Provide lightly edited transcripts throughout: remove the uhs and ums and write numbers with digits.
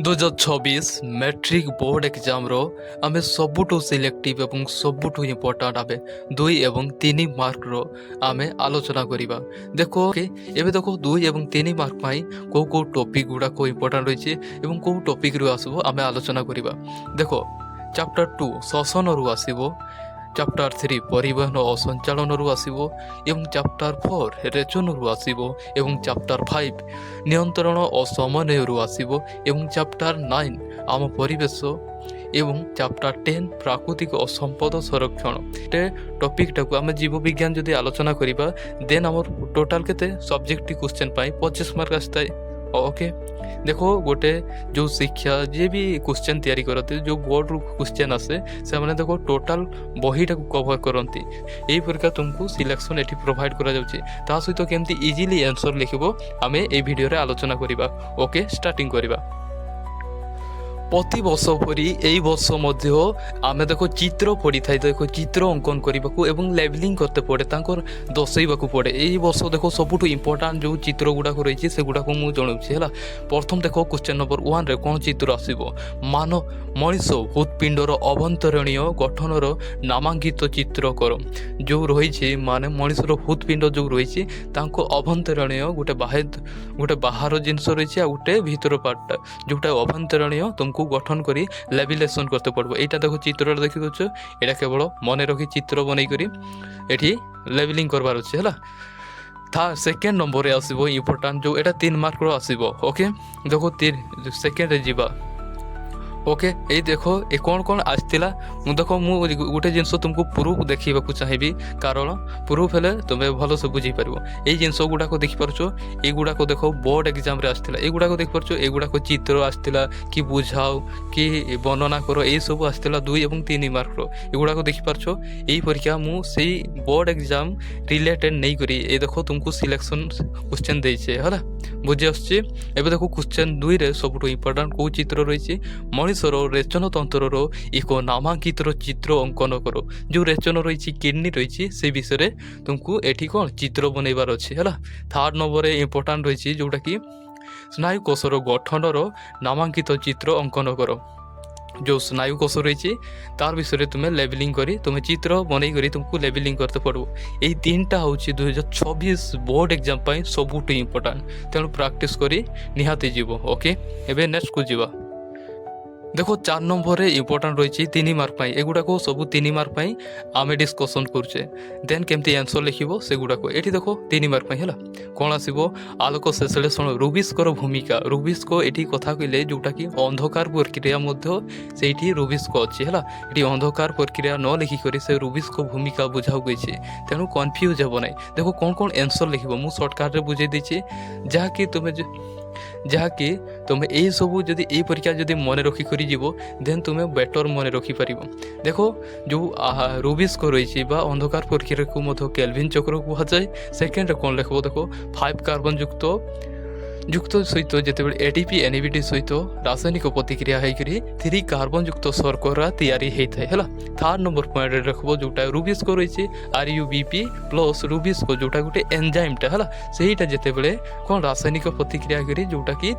2026 matric board exam रो आमे सबुठु selective एवं सबुठु important आमे 2 एवं 3 मार्क रो आमे आलोचना करिबा। देखो एबे देखो 2 एवं 3 मार्क पाई को टॉपिक गुडा को इम्पोर्टाट रहिछि एवं को टॉपिक रो आसबो आमे आलोचना करिबा। देखो चैप्टर 2 शासन रो आसीबो, चैप्टर 3 परिवहन और संचालन रु आसीबो एवं चैप्टर 4 रेचन रु आसीबो एवं चैप्टर 5 नियंत्रण और समन्वय रु आसीबो एवं चैप्टर 9 आम परिवेश एवं चैप्टर 10 प्राकृतिक और संपद संरक्षण ते टॉपिक टाको आम जीव विज्ञान जदि आलोचना करिबा देन आम टोटल केते सब्जेक्टिव क्वेश्चन पाई 25 मार्क आस्ताय। ओके देखो गोटे जो शिक्षा जे भी क्वेश्चन तैयारी करते जो बोर्ड रु क्वेश्चन आसे से माने देखो टोटल बहीटा को कवर करती यही प्रकार तुमको सिलेक्शन एठी प्रोवाइड करा जाउची ता सहित केमती इजीली आंसर लिखिबो आमे ए वीडियो रे आलोचना करिबा। ओके स्टार्टिंग करिबा। प्रति वर्ष परी यही वर्ष आमे देखो चित्र पड़ी था देखो चित्र अंकन करने एवं लेवलिंग करते पड़े तांकर दर्शाइबा पड़े यही वर्ष देखो सबुठु इम्पोर्टाट जो चित्र गुड़ाक रही से गुड़ाक मुझे जनाऊँगी है। प्रथम देखो क्वेश्चन नंबर 1 रे कौन चित्र आसो मानव मनीष हृत्पिंडर अभ्यंतरणीय गठनर नामांकित चित्र कर जो रही माने मनीषर हृत्पिंड जो रही अभ्यंतरणीय गोटे बाहर जिनस रही गोटे भीतर पार्टा जोटा अभ्यंतरणीय तुमको गठन करी लेविलेशन करते पड़ो। यहाँ देखो चित्र देखी दौच यहाँ केवल मन रखी चित्र बनई करी एठी लेवलिंग करवार अच्छे है। था सेकेंड नंबर रे आसीबो इम्पोर्टाट जो एटा 3 मार्क रो आसीबो। ओके देखो 3 सेकेंड रे जीवा। ओके ये देखो ये कौन कौन आसला देखो मुझे गोटे जिनस तुमको प्रूफ देखा चाहिए कारण प्रूफ है तुम्हें भल से बुझीपार ये जिनस गुड़ाक देखिपार ये गुड़ाक देखो बोर्ड एग्जाम रे आसला ये गुड़ाक देखिपार ये गुड़ाक चित्र आसला कि बुझाओ कि वर्णना करो ये सब आसला 2 एवं 3 मार्क रो ये गुड़ाक देखिपार यही परीक्षा मुझे बोर्ड एग्जाम रिलेटेड नहीं करी ये देखो तुमको सिलेक्शन क्वेश्चन देछे है बुझी आसुची। एबे देखो क्वेश्चन 2 रे सबुठु इम्पोर्टाट को चित्र रही मनीषर रेचन तंत्र एक नामांकित चित्र अंकन करो जो रेचन रही किडनी रही से विषय तुमको एठी कौन चित्र बनइबार अच्छे है। थर्ड नंबर इम्पोर्टाट रही जोटा कि स्नायु कोषर गठनर नामांकित चित्र अंकन करो जो स्नायु कोष रही तार विषय तुम्हें लेवलिंग करी तुम्हें चित्र बनई करी तुमको लेवलिंग करते पड़ो। यही 3टा हूँ 2026 बोर्ड एग्जाम सबुठ इम्पोर्टाट तेणु प्रैक्टिस करी निहाती जीव। ओके एबे नेक्स्ट को जीवा। देखो 4 नंबर रे इम्पोर्टाट रही 3 मार्क एगुड़ाक सब 3 मार्क आमे डिस्कसन करुचे देन केमती आंसर लिखिबो से गुड़ाक ये देखो 3 मार्क है कौन आसो आलोक संश्लेषण रुबिस्कर भूमिका रुबिस्को ये कथा कहले जोटा कि अंधकार प्रक्रिया से रुबिस्को अच्छी है ये अंधकार प्रक्रिया न लिखिक से रुबिस्को भूमिका बुझाऊ गई तेणु कन्फ्यूज हे ना। देखो कौन कौन आंसर लिखिबो मु सर्टकट रे बुझे देछि जहाँकि तुम्हें यही सब जदि यही परीक्षा जदि मन रखी करी जीवो देन तुम्हें बेटर मन रखी पार। देखो जो रुबिस्को रही अंधकार प्रक्रिया को मध्य केल्विन चक्र कह जाए। सेकेंड कौन लिखो देखो 5 कार्बन युक्त सहित जिते एटीपी एनएबीटी सहित रासायनिक प्रतिक्रिया होकर 3 कार्बन युक्त शर्करा तैयारी होता है। थर्ड नंबर पॉइंट रखो जोटा रुबिस्को रही RUBP प्लस रुबिस्को जोटा गोटे एंजाइमटा है सहीटा जिते बड़े कौन रासायनिक प्रतिक्रिया करी जोटा कि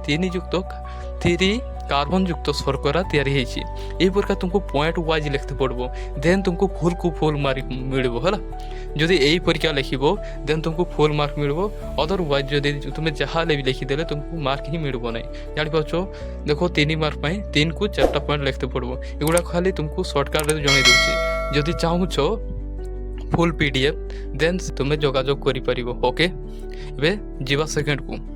3 कार्बन युक्त शर्करा तैयारी यही प्रकार तुमको पॉइंट वाइज लिखते पड़ो देन तुमको फुल को फुल मार्क मिलबो है। जदि यही परीक्षा लिखो देन तुमको फुल मार्क मिलबो अदरवाइज जदि तुम्हें जहाँ भी लिखिदेले तुमको मार्क ही मिलबो नहीं जापार। देखो 3 मार्क 3 को 4टा पॉइंट लिखते पड़ो एगुड़ा खाली तुमको सर्टकट रे जणाई दूसरी जदि चाहूच फुल PDF देन तुम्हें जोगाजोग करि। ओके एबे जीवा सेकेंड को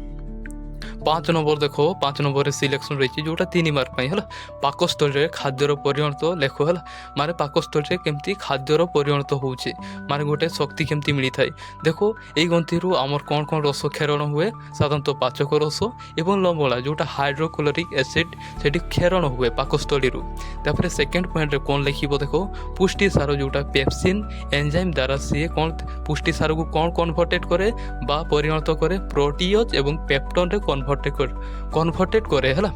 5 नंबर देखो 5 नंबर सिलेक्शन रही जोटा 3 मार्क है पाकस्थल खाद्यर परिणत लेख है माने पाकस्थल केमती खाद्यर परिणत होचे माने गोटे शक्ति केमती मिली थाए। देखो यही ग्रंथि आमर कौन कौन रस क्षेरण हुए साधारणतः पाचक रस एवं लवणा जोटा हाइड्रोक्लोरिक एसिड से क्षेरण हुए पाकस्थली। तापर सेकेंड पॉइंट रे कौन लिखिबो देखो पुष्टि सार जोटा पेप्सिन एंजाइम द्वारा सी कौन पुष्टि सार को कौन कन्वर्टेड करे बा परिणत करे प्रोटीज एवं पेप्टन रे कन्वर्टेड करे है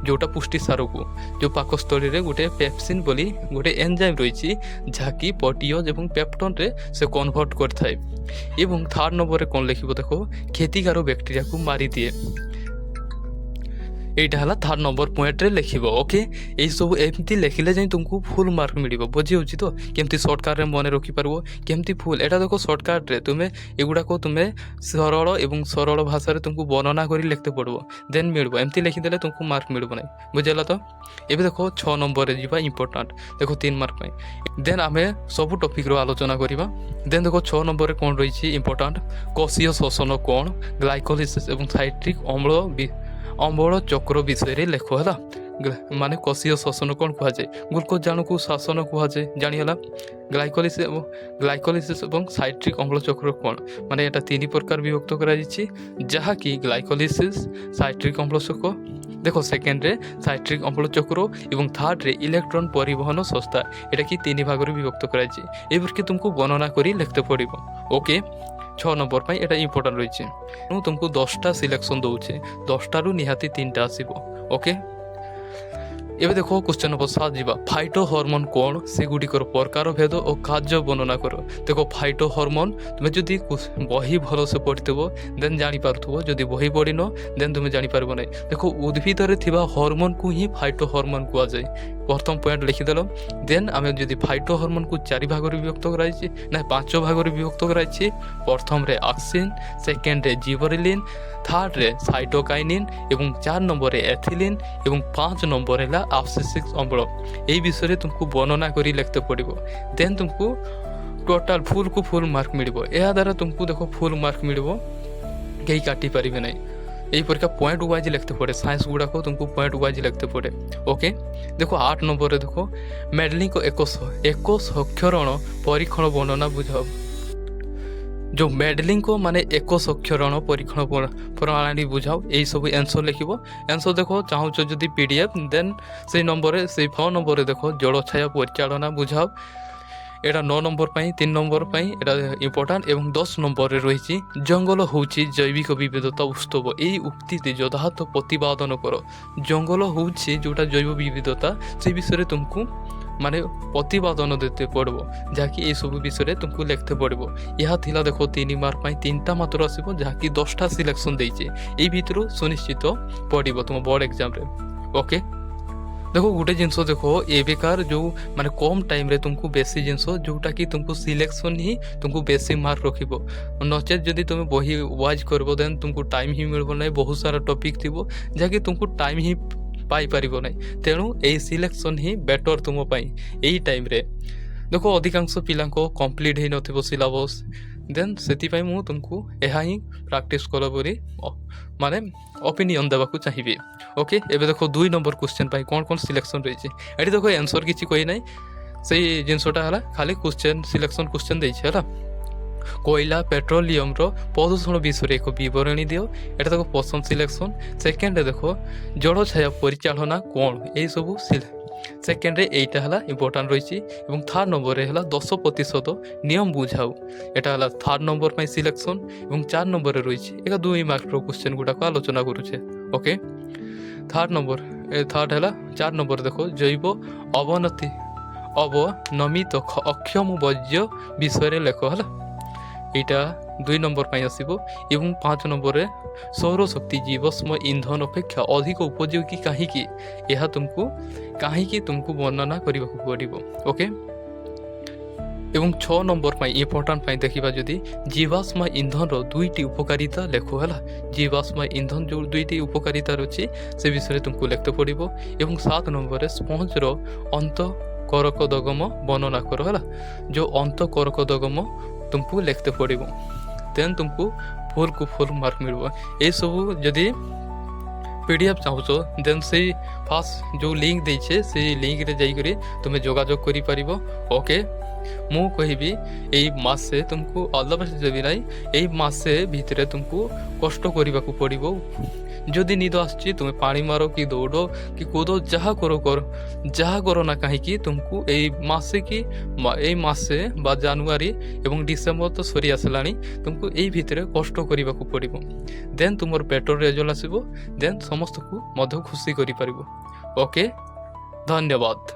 जोटा पुष्टि सार को जो पाकस्थली रे गोटे पेप्सिन बोली गोटे एंजाइम रही जहाँकि प्रोटीज एवं पेप्टन रे से कन्वर्ट करथाए। एवं थर्ड नंबर रे कौन लिखिबो देखो क्षतिकार बैक्टेरिया को मारी दिए এইটা হল থার্ড নম্বর পয়েন্টরে লিখব। ওকে, এইসবু এমতি লেখিলে যাই তুমକୁ ফুল মার্ক মিলিব। বুঝি হচ্ছে তো কেমতি সর্টকাটরে মনে রখিপারব, কেমতি ফুল। এটা দেখো সর্টকাটরে তুমি এগুড়াক তুমি সরল এবং সরল ভাষায় তুমକୁ বর্ণনা করে লিখতে পড়ব, দেন মিলব। এমতি লিখিদেলে তুমକୁ মার্ক মিলব না। বুঝিলা তো? এবে দেখো 6 নম্বরে যা ইম্পর্টাট, দেখো 3 মার্ক পাই। দেন আমি সবু টপিক্র আলোচনা করা। দেন দেখো 6 নম্বরে কোণ রয়েছে ইম্পর্টাট, কোষীয় শ্বসন কোণ, গ্লাইকোলিসিস এবং সাইট্রিক অম্ল চক্র বিষয়ে লেখ। হল মানে কোষীয় শ্বসন কোণ কুহযাଏ, গ্লুকোজ জাণুকু ଶାସନ কুহଯାଏ, জাଣିହେଲା। গ্লাইকোলিসিস এবং সাইট্রিক অম্ল চক্র কোণ, মানে এটা 3 প্রকার বিভক্ত করা যাচ্ছে, যাহাকি গ্লাইকোলিসিস, সাইট্রিক অম্ল চক্র, দেখো সেকেন্ডরে সাইট্রিক অম্ল চক্র এবং থার্ডরে ইলেকট্রন পরিবহন সংস্থা, এটা কি 3 ভাগরে বিভক্ত করা যাচ্ছে। এবারকে তুমକୁ বর্ণনা করে লিখতে পড়ব। ওকে, 6 নম্বর পাই এটা ইম্পর্টাট রয়েছে। তুমକୁ 10টা সিলেকশন দৌছে, 10টারু নিহাতি 3টা আসব। ওকে, এবে দেখো কোশ্চেন নম্বর 7 যা, ফাইটো হরমোন কোণ, সেগুড়িকর প্রকার ভেদ ও কার্য বর্ণনা কর। দেখো ফাইটো হরমোন তুমি যদি বহি ভালসে পড়িথব দেন জাঁপারুব, যদি বহি পড়িন দেন তুমি জাঁপারব না। দেখো উদ্ভিদরে থিবা হরমোনকু হি ফাইটো হরমোন কুহযাଏ। প্রথম পয়েন্ট লিখিদেল। দেন আমি যদি ফাইটো হরমোনকু 4 ভাগরে বিভক্ত করা হয়েছে, না 5 ভাগরে বিভক্ত করা হয়েছে। প্রথমরে অক্সিন, সেকেন্ডরে জিবরেলিন, থার্ডরে সাইটোকাইনিন এবং 4 নম্বরে এথিলিন এবং 5 নম্বরে হল আবসিসিক অম্ল। এই বিষয়ে তুমକୁ বর্ণনা করে লিখতে পড়ব। দেন তুমକୁ টোটাল ফুলকু ফুল মার্ক মিলব। ଏହା দ্বারা তুমକୁ দেখো ফুল মার্ক মিলব, কেই কাটি পারিবে না। এই পরীক্ষা পয়েন্ট ওয়াইজ লিখতে পড়ে, সাইন্স গুড়াক তুমକୁ পয়েন্ট ওয়াইজ লিখতে পড়ে। ওকে, দেখো 8 নম্বরে দেখো মেডলিং এক সক্ষরণ পরীক্ষণ বর্ণনা বুঝাও। जो मेडलिंग को माने एक सक्षरण परीक्षण प्रणाली बुझाओ। यही सब आंसर लिखिबो। आंसर देखो चाहूच जदि पीडीएफ देन से नंबर से 4 नंबर देखो जलछाया परिचालना बुझाओ। एटा 9 नंबर पाई, 3 नंबर पाई एटा इम्पोर्टाट। एवं 10 नंबर रही जंगल होची जैविक विविधता उत्सव। यही उक्ति यथार्थ प्रतिपादन कर। जंगल होची जोटा जैव विविधता से विषय तुमको माने प्रतिपादन देते पड़ब, जहाँकि ये सब विषय तुमको लिखते पड़ब। यह थिला देखो 3 मार्क पाई 3टा मात्र आसब, जहाँकि 10टा सिलेक्शन देइछे। एई भितर सुनिश्चित पड़ब तुम बोर्ड एग्जाम रे। ओके, देखो गोटे जिनस देखो एबेकार जो माने कम टाइम रे तुमको बेसी जिनस जोटा कि तुमको सिलेक्शन ही तुमको बेसी मार्क रखिब। नचेत जदि तुम बही वाइज करबो देन तुमको टाइम ही मिलबो नै। बहुत सारा टॉपिक थिबो जहाँकि तुमको टाइम ही पाई पारिबो नै। तेणु एई सिलेक्शन ही बेटर तुम पाई एई टाइम रे। देखो अधिकांश पिलांको कंप्लीट ही नथिबो सिलेबस, देन सेति पाई मु तुमको एहा ही प्रैक्टिस कला परी माने ओपिनियन देबाकू चाहिबे। ओके, एबे देखो 2 नंबर क्वेश्चन पाई कोन कोन सिलेक्शन रहिছে। एटी देखो आंसर किछि कोइ नै, सेई जिंसटा हला खाली क्वेश्चन सिलेक्शन क्वेश्चन देइছে हला। कोयला पेट्रोलियम रो प्रदूषण विषय एक बरणी दियो। एटा देखो पसंद सिलेक्शन। सेकेंड देखो जलछाया परिचालना कोण, यही सब सेकेंड एटा हला इम्पोर्टाट रही। और थर्ड नंबर है 10% नियम बुझाओ। एटा हला थर्ड नंबर पाई सिलेक्शन। और 4 नंबर रही एक 2 मार्क क्वेश्चन गुड़ाक आलोचना करुचे। ओके, थर्ड है 4 नंबर देखो जैव अवनमित अक्षम वर्ज्य विषय लेख है। यहाँ 2 नंबर पाई आसब। एवं 5 नंबर सौर शक्ति जीवाश्म ईंधन अपेक्षा अधिक उपयोगी कहीं यह तुमको वर्णना करने को पड़ो। ओके, एवं 6 नंबर पाई इम्पोर्टाट पाई देखा जदि जीवाश्म ईंधन 2टी उपकारिता लेख है। जीवाश्म ईंधन जो 2टी उपकारिता अच्छी से विषय तुमको लिखते पड़ो। एवं 7 नंबर स्पंजर अंत करकदगम वर्णना कर है। जो अंत करकदगम तुमको लिखते पड़ो, देन तुमको फुल को फुल मार्क मिल। ये सब जदि पीडीएफ चाहूच देन से फास्ट जो लिंक देछे से लिंक रे जाई करी तुम्हें जोगाजोग करि परिबो। ओके, मु कहिबी एई मासे तुमको अल्लाह बस देबी नाही। एई मासे भितरे तुमको कष्ट करबा को पड़िबो। जदि निद आसछि तुम पानी मारो कि दौड़ो कि कूदो जहाँ करो ना कहीं तुमको एई मासे बा जनवरी एवं डिसेम्बर तो सरी आसलानी। तुमको एई भितरे कष्ट करबा को पड़िबो। देन तुमर बेटर रिजल्ट आसीबो। देन समस्त को मध्य खुशी करि परिबो। ओके, धन्यवाद।